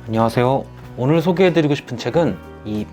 안녕하세요. 오늘 소개해드리고 싶은 책은 이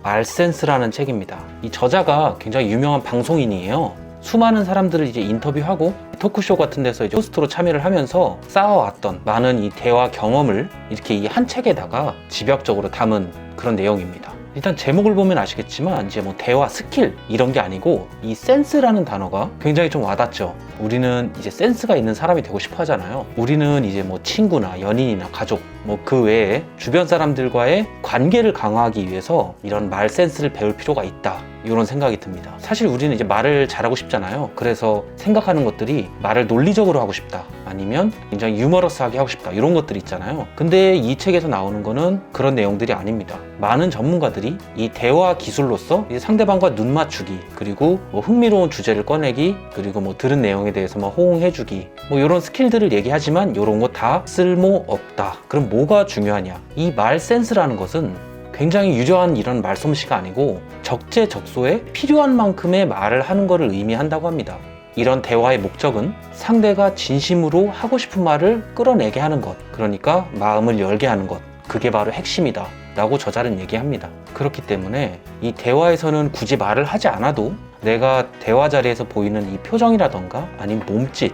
말센스라는 책입니다. 이 저자가 굉장히 유명한 방송인이에요. 수많은 사람들을 이제 인터뷰하고 토크쇼 같은 데서 이제 호스트로 참여를 하면서 쌓아왔던 많은 이 대화 경험을 이렇게 이 한 책에다가 집약적으로 담은 그런 내용입니다. 일단 제목을 보면 아시겠지만 이제 뭐 대화 스킬 이런 게 아니고 이 센스라는 단어가 굉장히 좀 와닿죠. 우리는 이제 센스가 있는 사람이 되고 싶어 하잖아요. 우리는 이제 뭐 친구나 연인이나 가족 뭐 그 외에 주변 사람들과의 관계를 강화하기 위해서 이런 말 센스를 배울 필요가 있다, 이런 생각이 듭니다. 사실 우리는 이제 말을 잘하고 싶잖아요. 그래서 생각하는 것들이 말을 논리적으로 하고 싶다, 아니면 굉장히 유머러스하게 하고 싶다, 이런 것들이 있잖아요. 근데 이 책에서 나오는 거는 그런 내용들이 아닙니다. 많은 전문가들이 이 대화 기술로서 이제 상대방과 눈 맞추기, 그리고 뭐 흥미로운 주제를 꺼내기, 그리고 뭐 들은 내용에 대해서 뭐 호응해주기, 뭐 이런 스킬들을 얘기하지만 이런 거 다 쓸모없다. 그럼 뭐가 중요하냐? 이 말 센스라는 것은 굉장히 유려한 이런 말솜씨가 아니고 적재적소에 필요한 만큼의 말을 하는 것을 의미한다고 합니다. 이런 대화의 목적은 상대가 진심으로 하고 싶은 말을 끌어내게 하는 것, 그러니까 마음을 열게 하는 것, 그게 바로 핵심이다 라고 저자는 얘기합니다. 그렇기 때문에 이 대화에서는 굳이 말을 하지 않아도 내가 대화 자리에서 보이는 이 표정이라던가 아니면 몸짓,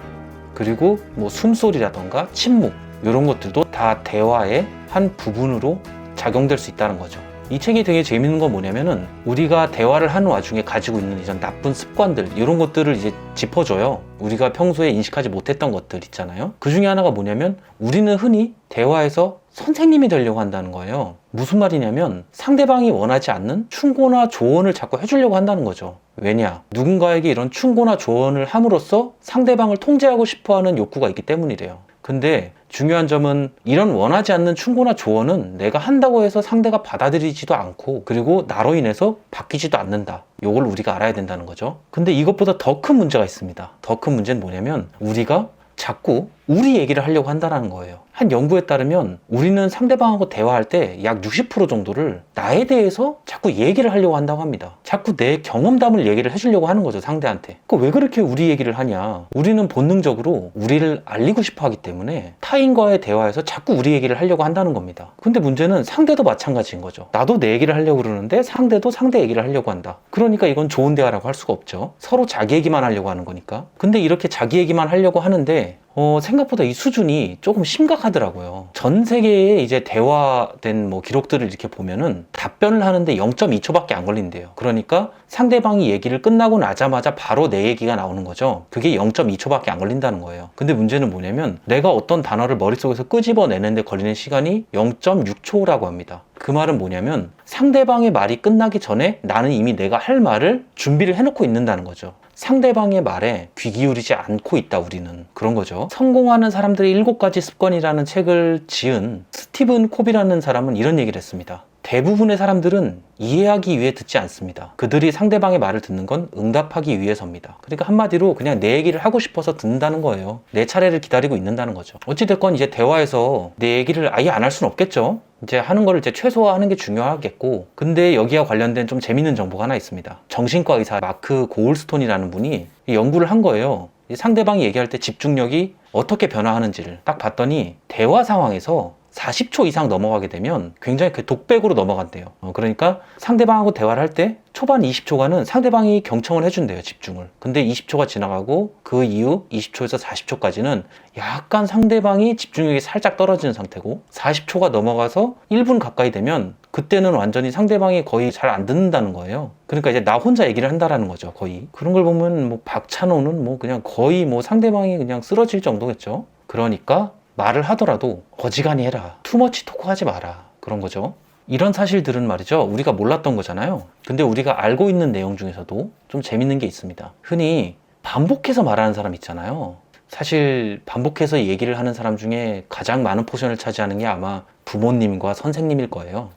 그리고 뭐 숨소리라던가 침묵, 이런 것들도 다 대화의 한 부분으로 작용될 수 있다는 거죠. 이 책이 되게 재밌는 건 뭐냐면은 우리가 대화를 하는 와중에 가지고 있는 이런 나쁜 습관들, 이런 것들을 이제 짚어줘요. 우리가 평소에 인식하지 못했던 것들 있잖아요. 그 중에 하나가 뭐냐면 우리는 흔히 대화에서 선생님이 되려고 한다는 거예요. 무슨 말이냐면 상대방이 원하지 않는 충고나 조언을 자꾸 해주려고 한다는 거죠. 왜냐? 누군가에게 이런 충고나 조언을 함으로써 상대방을 통제하고 싶어하는 욕구가 있기 때문이래요. 근데 중요한 점은 이런 원하지 않는 충고나 조언은 내가 한다고 해서 상대가 받아들이지도 않고, 그리고 나로 인해서 바뀌지도 않는다. 이걸 우리가 알아야 된다는 거죠. 근데 이것보다 더 큰 문제가 있습니다. 더 큰 문제는 뭐냐면 우리가 자꾸 우리 얘기를 하려고 한다는 거예요. 한 연구에 따르면 우리는 상대방하고 대화할 때 약 60% 정도를 나에 대해서 자꾸 얘기를 하려고 한다고 합니다. 자꾸 내 경험담을 얘기를 해주려고 하는 거죠, 상대한테. 왜 그렇게 우리 얘기를 하냐? 우리는 본능적으로 우리를 알리고 싶어 하기 때문에 타인과의 대화에서 자꾸 우리 얘기를 하려고 한다는 겁니다. 근데 문제는 상대도 마찬가지인 거죠. 나도 내 얘기를 하려고 그러는데 상대도 상대 얘기를 하려고 한다. 그러니까 이건 좋은 대화라고 할 수가 없죠. 서로 자기 얘기만 하려고 하는 거니까. 근데 이렇게 자기 얘기만 하려고 하는데 생각보다 이 수준이 조금 심각하더라고요. 전 세계에 이제 대화된 뭐 기록들을 이렇게 보면은 답변을 하는데 0.2초밖에 안 걸린대요. 그러니까 상대방이 얘기를 끝나고 나자마자 바로 내 얘기가 나오는 거죠. 그게 0.2초밖에 안 걸린다는 거예요. 근데 문제는 뭐냐면 내가 어떤 단어를 머릿속에서 끄집어내는데 걸리는 시간이 0.6초라고 합니다. 그 말은 뭐냐면 상대방의 말이 끝나기 전에 나는 이미 내가 할 말을 준비를 해놓고 있는다는 거죠. 상대방의 말에 귀 기울이지 않고 있다, 우리는. 그런 거죠. 성공하는 사람들의 7가지 습관이라는 책을 지은 스티븐 콥이라는 사람은 이런 얘기를 했습니다. 대부분의 사람들은 이해하기 위해 듣지 않습니다. 그들이 상대방의 말을 듣는 건 응답하기 위해서입니다. 그러니까 한마디로 그냥 내 얘기를 하고 싶어서 듣는다는 거예요. 내 차례를 기다리고 있는다는 거죠. 어찌됐건 이제 대화에서 내 얘기를 아예 안 할 수는 없겠죠. 이제 하는 거를 이제 최소화하는 게 중요하겠고, 근데 여기와 관련된 좀 재밌는 정보가 하나 있습니다. 정신과 의사 마크 고울스톤이라는 분이 연구를 한 거예요. 상대방이 얘기할 때 집중력이 어떻게 변화하는지를 딱 봤더니 대화 상황에서 40초 이상 넘어가게 되면 굉장히 그 독백으로 넘어간대요. 그러니까 상대방하고 대화를 할 때 초반 20초간은 상대방이 경청을 해준대요, 집중을. 근데 20초가 지나가고 그 이후 20초에서 40초까지는 약간 상대방이 집중력이 살짝 떨어지는 상태고, 40초가 넘어가서 1분 가까이 되면 그때는 완전히 상대방이 거의 잘 안 듣는다는 거예요. 그러니까 이제 나 혼자 얘기를 한다라는 거죠, 거의. 그런 걸 보면 뭐 박찬호는 뭐 그냥 거의 뭐 상대방이 그냥 쓰러질 정도겠죠. 그러니까 말을 하더라도 어지간히 해라. 투머치 토크 하지 마라. 그런 거죠. 이런 사실들은 말이죠, 우리가 몰랐던 거잖아요. 근데 우리가 알고 있는 내용 중에서도 좀 재밌는 게 있습니다. 흔히 반복해서 말하는 사람 있잖아요. 사실 반복해서 얘기를 하는 사람 중에 가장 많은 포션을 차지하는 게 아마 부모님과 선생님일 거예요.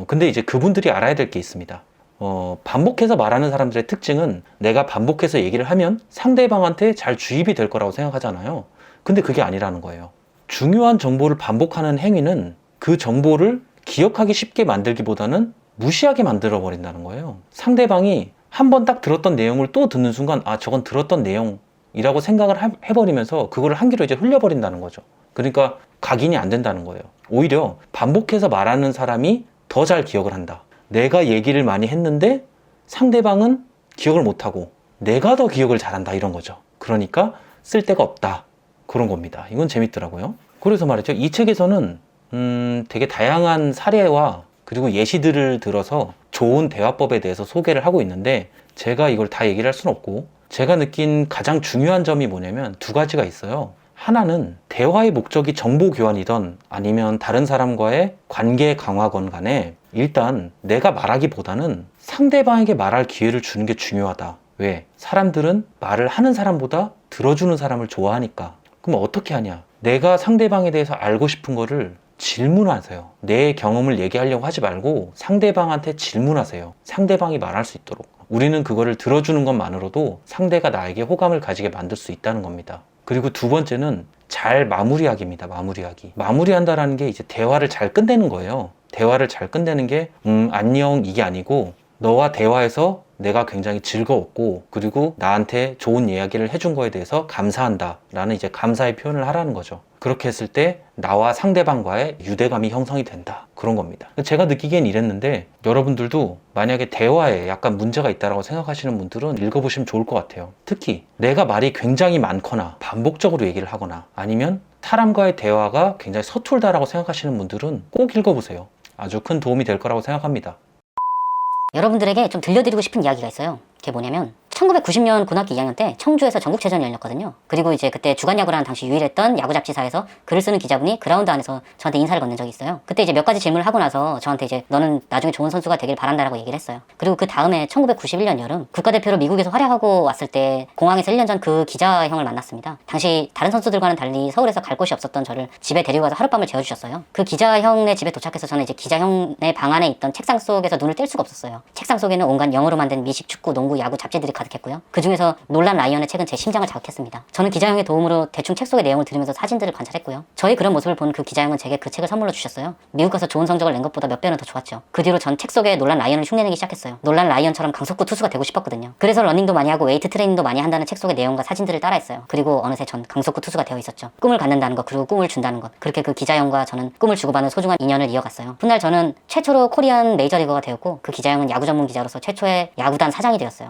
근데 이제 그분들이 알아야 될 게 있습니다. 반복해서 말하는 사람들의 특징은 내가 반복해서 얘기를 하면 상대방한테 잘 주입이 될 거라고 생각하잖아요. 근데 그게 아니라는 거예요. 중요한 정보를 반복하는 행위는 그 정보를 기억하기 쉽게 만들기보다는 무시하게 만들어 버린다는 거예요. 상대방이 한 번 딱 들었던 내용을 또 듣는 순간, 아, 저건 들었던 내용 이라고 생각을 해버리면서 그거를 한 귀로 이제 흘려버린다는 거죠. 그러니까 각인이 안 된다는 거예요. 오히려 반복해서 말하는 사람이 더 잘 기억을 한다. 내가 얘기를 많이 했는데 상대방은 기억을 못하고 내가 더 기억을 잘한다, 이런 거죠. 그러니까 쓸데가 없다, 그런 겁니다. 이건 재밌더라고요. 그래서 말이죠, 이 책에서는 되게 다양한 사례와 그리고 예시들을 들어서 좋은 대화법에 대해서 소개를 하고 있는데, 제가 이걸 다 얘기를 할 수는 없고, 제가 느낀 가장 중요한 점이 뭐냐면 두 가지가 있어요. 하나는 대화의 목적이 정보 교환이든 아니면 다른 사람과의 관계 강화건 간에 일단 내가 말하기보다는 상대방에게 말할 기회를 주는 게 중요하다. 왜? 사람들은 말을 하는 사람보다 들어주는 사람을 좋아하니까. 그럼 어떻게 하냐? 내가 상대방에 대해서 알고 싶은 거를 질문하세요. 내 경험을 얘기하려고 하지 말고 상대방한테 질문하세요. 상대방이 말할 수 있도록. 우리는 그거를 들어주는 것만으로도 상대가 나에게 호감을 가지게 만들 수 있다는 겁니다. 그리고 두 번째는 잘 마무리하기입니다. 마무리하기. 마무리한다라는 게 이제 대화를 잘 끝내는 거예요. 대화를 잘 끝내는 게 안녕, 이게 아니고 너와 대화해서 내가 굉장히 즐거웠고, 그리고 나한테 좋은 이야기를 해준 거에 대해서 감사한다 라는 이제 감사의 표현을 하라는 거죠. 그렇게 했을 때 나와 상대방과의 유대감이 형성이 된다, 그런 겁니다. 제가 느끼기엔 이랬는데, 여러분들도 만약에 대화에 약간 문제가 있다고 생각하시는 분들은 읽어보시면 좋을 것 같아요. 특히 내가 말이 굉장히 많거나 반복적으로 얘기를 하거나 아니면 사람과의 대화가 굉장히 서툴다라고 생각하시는 분들은 꼭 읽어보세요. 아주 큰 도움이 될 거라고 생각합니다. 여러분들에게 좀 들려드리고 싶은 이야기가 있어요. 그게 뭐냐면 1990년 고등학교 2학년 때 청주에서 전국체전이 열렸거든요. 그리고 이제 그때 주간야구라는 당시 유일했던 야구 잡지사에서 글을 쓰는 기자분이 그라운드 안에서 저한테 인사를 건넨 적이 있어요. 그때 이제 몇 가지 질문을 하고 나서 저한테 이제 너는 나중에 좋은 선수가 되길 바란다라고 얘기를 했어요. 그리고 그 다음에 1991년 여름 국가대표로 미국에서 활약하고 왔을 때 공항에서 1년 전 그 기자 형을 만났습니다. 당시 다른 선수들과는 달리 서울에서 갈 곳이 없었던 저를 집에 데리고 가서 하룻밤을 재워주셨어요. 그 기자 형네 집에 도착해서 저는 이제 기자 형네 방 안에 있던 책상 속에서 눈을 뗄 수가 없었어요. 책상 속에는 온갖 영어로 만든 미식, 축구, 농구, 야구 잡지들이 가득했고요. 그 중에서 놀란 라이언의 책은 제 심장을 자극했습니다. 저는 기자형의 도움으로 대충 책 속의 내용을 들으면서 사진들을 관찰했고요. 저의 그런 모습을 본 그 기자형은 제게 그 책을 선물로 주셨어요. 미국 가서 좋은 성적을 낸 것보다 몇 배는 더 좋았죠. 그 뒤로 전 책 속의 놀란 라이언을 흉내내기 시작했어요. 놀란 라이언처럼 강속구 투수가 되고 싶었거든요. 그래서 러닝도 많이 하고 웨이트 트레이닝도 많이 한다는 책 속의 내용과 사진들을 따라했어요. 그리고 어느새 전 강속구 투수가 되어 있었죠. 꿈을 갖는다는 것, 그리고 꿈을 준다는 것. 그렇게 그 기자형과 저는 꿈을 주고받는 소중한 인연을 이어갔어요. 훗날 저는 최초로 코리안 메이저리거가 되었고, 그 기자형은 야구 전문 기자로서 최초의 야구단 사장이 되었어요.